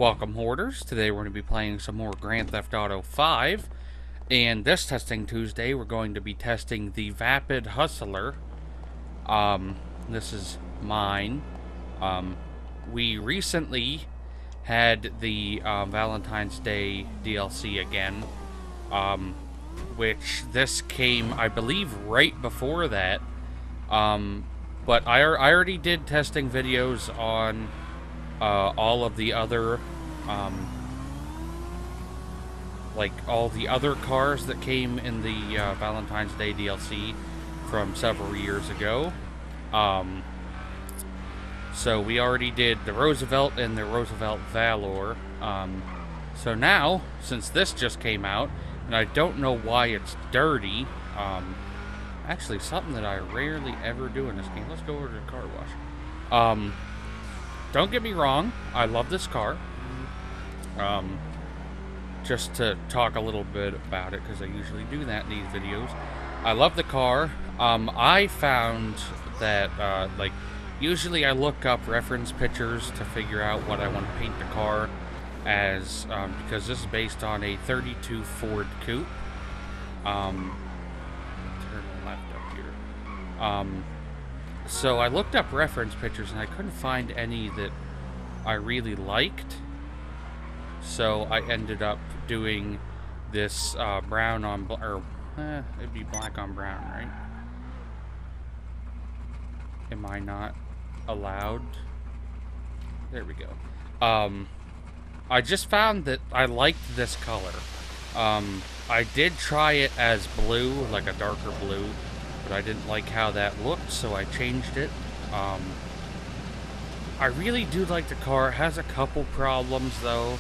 Welcome, Hoarders. Today we're going to be playing some more Grand Theft Auto 5. And this testing Tuesday, we're going to be testing the Vapid Hustler. This is mine. We recently had the Valentine's Day DLC again. Which this came, I believe, right before that. But I already did testing videos on all of the other, like all the other cars that came in the Valentine's Day DLC from several years ago. So we already did the Roosevelt and the Roosevelt Valor. So now, since this just came out, and I don't know why it's dirty, actually something that I rarely ever do in this game. Let's go over to the car wash. Don't get me wrong, I love this car. Just to talk a little bit about it, because I usually do that in these videos. I love the car. I found that, like, usually I look up reference pictures to figure out what I want to paint the car as, because this is based on a 32 Ford Coupe. Turn left up here. So I looked up reference pictures and I couldn't find any that I really liked. So I ended up doing this brown on, it'd be black on brown, right? Am I not allowed? There we go. I just found that I liked this color. I did try it as blue, like a darker blue, but I didn't like how that looked, so I changed it. I really do like the car. It has a couple problems, though.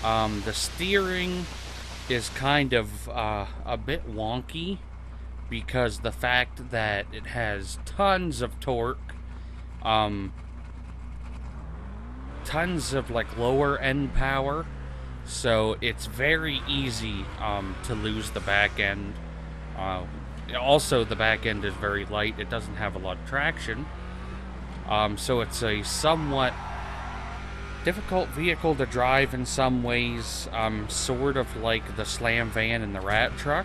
The steering is kind of a bit wonky because the fact that it has tons of torque, tons of like lower end power, so it's very easy to lose the back end. Also, the back end is very light. It doesn't have a lot of traction, so it's a somewhat difficult vehicle to drive in some ways, sort of like the Slam Van and the Rat Truck,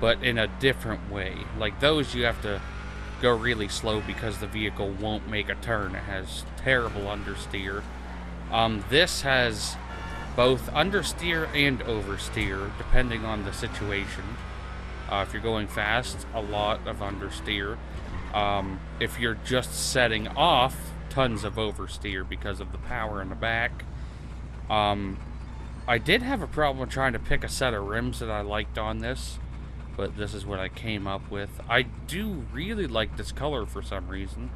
but in a different way. Like those, you have to go really slow because the vehicle won't make a turn. It has terrible understeer. This has both understeer and oversteer, depending on the situation. If you're going fast, a lot of understeer. If you're just setting off, tons of oversteer because of the power in the back. I did have a problem trying to pick a set of rims that I liked on this, but this is what I came up with. I do really like this color for some reason.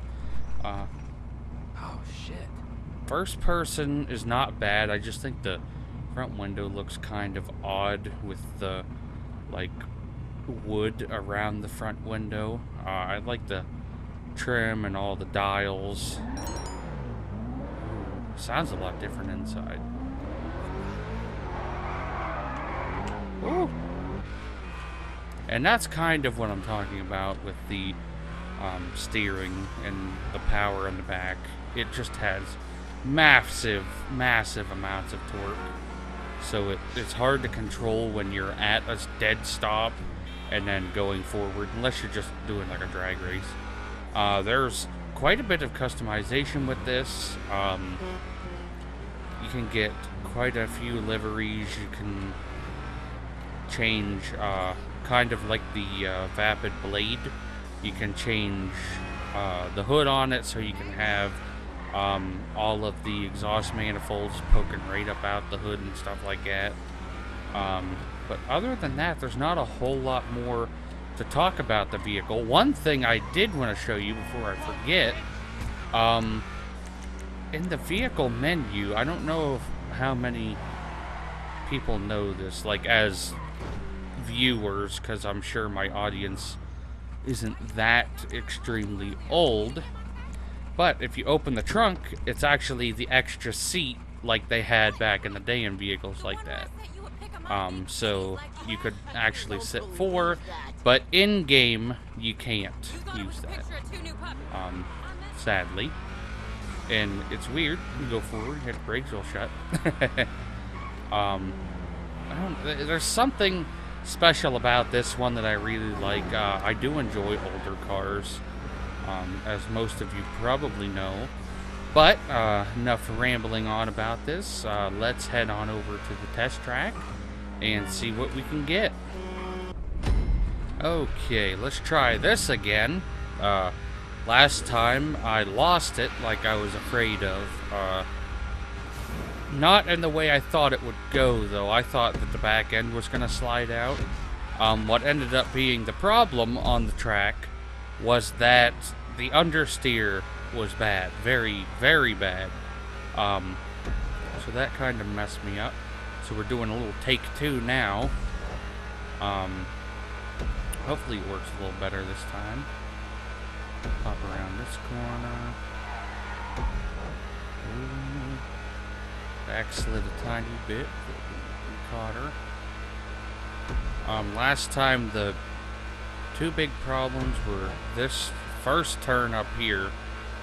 Oh shit. First person is not bad. I just think the front window looks kind of odd with the, like, wood around the front window. I like the trim and all the dials. Ooh, sounds a lot different inside. Ooh. And that's kind of what I'm talking about with the steering and the power in the back. It just has massive amounts of torque. So it's hard to control when you're at a dead stop and then going forward, unless you're just doing like a drag race. There's quite a bit of customization with this. You can get quite a few liveries. You can change, kind of like the Vapid Blade. You can change the hood on it so you can have all of the exhaust manifolds poking right up out the hood and stuff like that. But other than that, there's not a whole lot more to talk about the vehicle. One thing I did want to show you before I forget, in the vehicle menu, I don't know how many people know this, like as viewers, because I'm sure my audience isn't that extremely old, but if you open the trunk, it's actually the extra seat like they had back in the day in vehicles like that. So you could actually sit 4, but in-game you can't use that, sadly. And it's weird. You go forward, hit brakes, will shut. There's something special about this one that I really like. I do enjoy older cars, as most of you probably know. But enough rambling on about this. Let's head on over to the test track and see what we can get. Okay, let's try this again. Last time I lost it like I was afraid of. Not in the way I thought it would go, though. I thought that the back end was going to slide out. What ended up being the problem on the track was that the understeer was bad. Very, very bad. So that kind of messed me up. So we're doing a little take two now. Hopefully it works a little better this time. Pop around this corner. Ooh. Backslid a tiny bit. We caught her. Last time the two big problems were this first turn up here,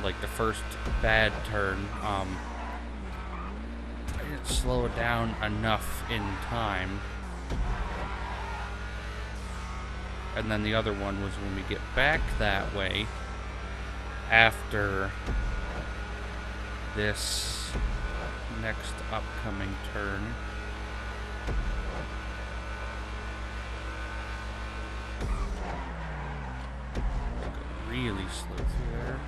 like the first bad turn. I didn't slow it down enough in time. And then the other one was when we get back that way after this next upcoming turn. Really slow through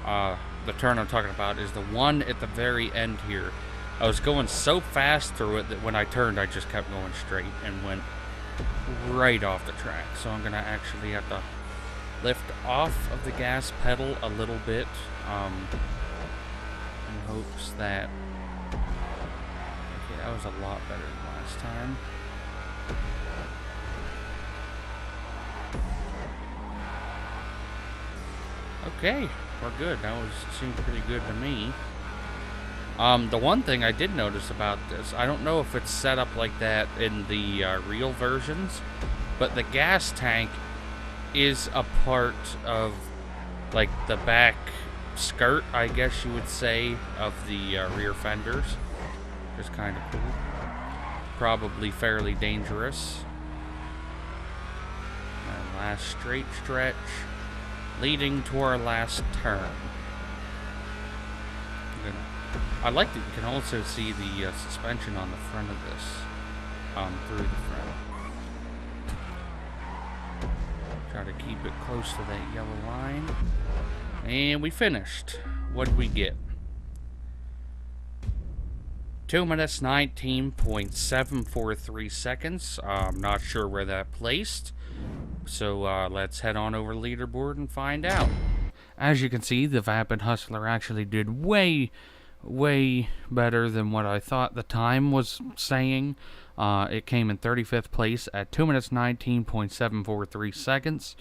there. The turn I'm talking about is the one at the very end here. I was going so fast through it that when I turned, I just kept going straight and went right off the track. So I'm gonna actually have to lift off of the gas pedal a little bit, in hopes that... Okay, that was a lot better than last time. Okay, we're good. That seemed pretty good to me. The one thing I did notice about this, I don't know if it's set up like that in the real versions, but the gas tank is a part of, like, the back skirt, I guess you would say, of the rear fenders. Just kind of cool. Probably fairly dangerous. And last straight stretch, leading to our last turn. I like that you can also see the suspension on the front of this, through the front. Try to keep it close to that yellow line. And we finished. What did we get? 2 minutes, 19.743 seconds. I'm not sure where that placed. So let's head on over the leaderboard and find out. As you can see, the Vapid Hustler actually did way better than what I thought the time was saying. It came in 35th place at 2 minutes 19.743 seconds.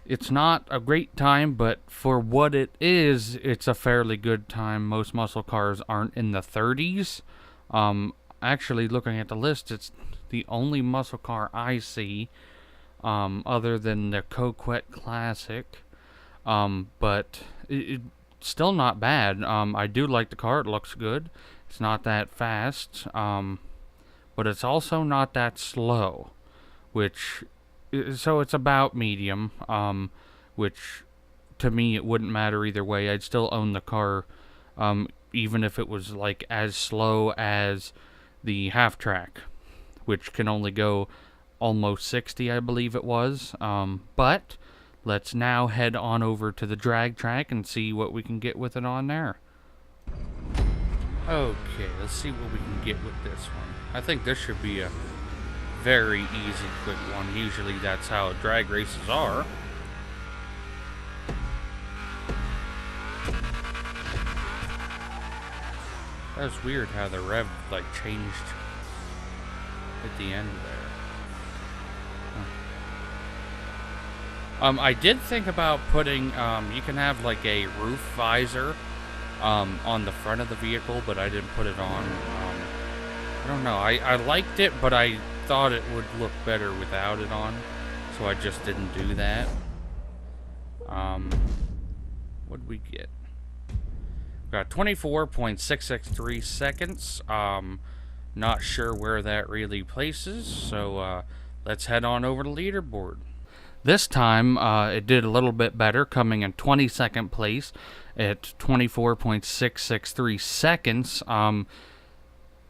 It's not a great time, but for what it is, it's a fairly good time. Most muscle cars aren't in the 30s. Actually, looking at the list, it's the only muscle car I see, other than the Coupe Classic. But it's still not bad. I do like the car. It looks good. It's not that fast, but it's also not that slow, so it's about medium, which to me it wouldn't matter either way. I'd still own the car, even if it was like as slow as the half track, which can only go almost 60, I believe it was. But let's now head on over to the drag track and see what we can get with it on there. Okay, let's see what we can get with this one. I think this should be a very easy, quick one. Usually that's how drag races are. That was weird how the rev, like, changed at the end there. I did think about putting, you can have like a roof visor on the front of the vehicle, but I didn't put it on. I don't know, I liked it, but I thought it would look better without it on, so I just didn't do that. What'd we get? Got 24.663 seconds. Not sure where that really places, so let's head on over to leaderboard. This time, it did a little bit better, coming in 22nd place at 24.663 seconds.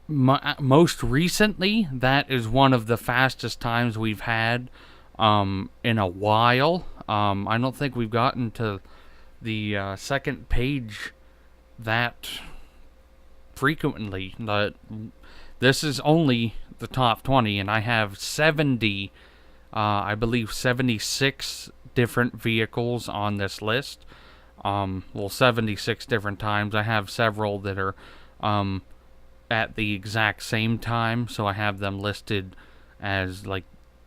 Most recently, that is one of the fastest times we've had in a while. I don't think we've gotten to the second page that frequently. This is only the top 20, and I have 70, I believe 76 different vehicles on this list. Well, 76 different times. I have several that are at the exact same time, so I have them listed as like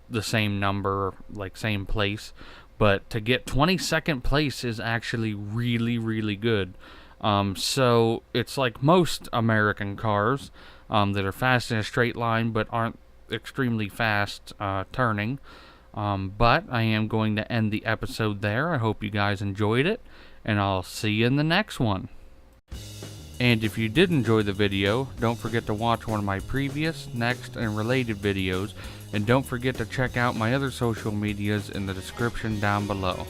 the same number, like same place. But to get 22nd place is actually really, really good. So it's like most American cars that are fast in a straight line but aren't extremely fast turning. But I am going to end the episode there. I hope you guys enjoyed it, and I'll see you in the next one. And if you did enjoy the video, don't forget to watch one of my previous, next, and related videos, and don't forget to check out my other social medias in the description down below.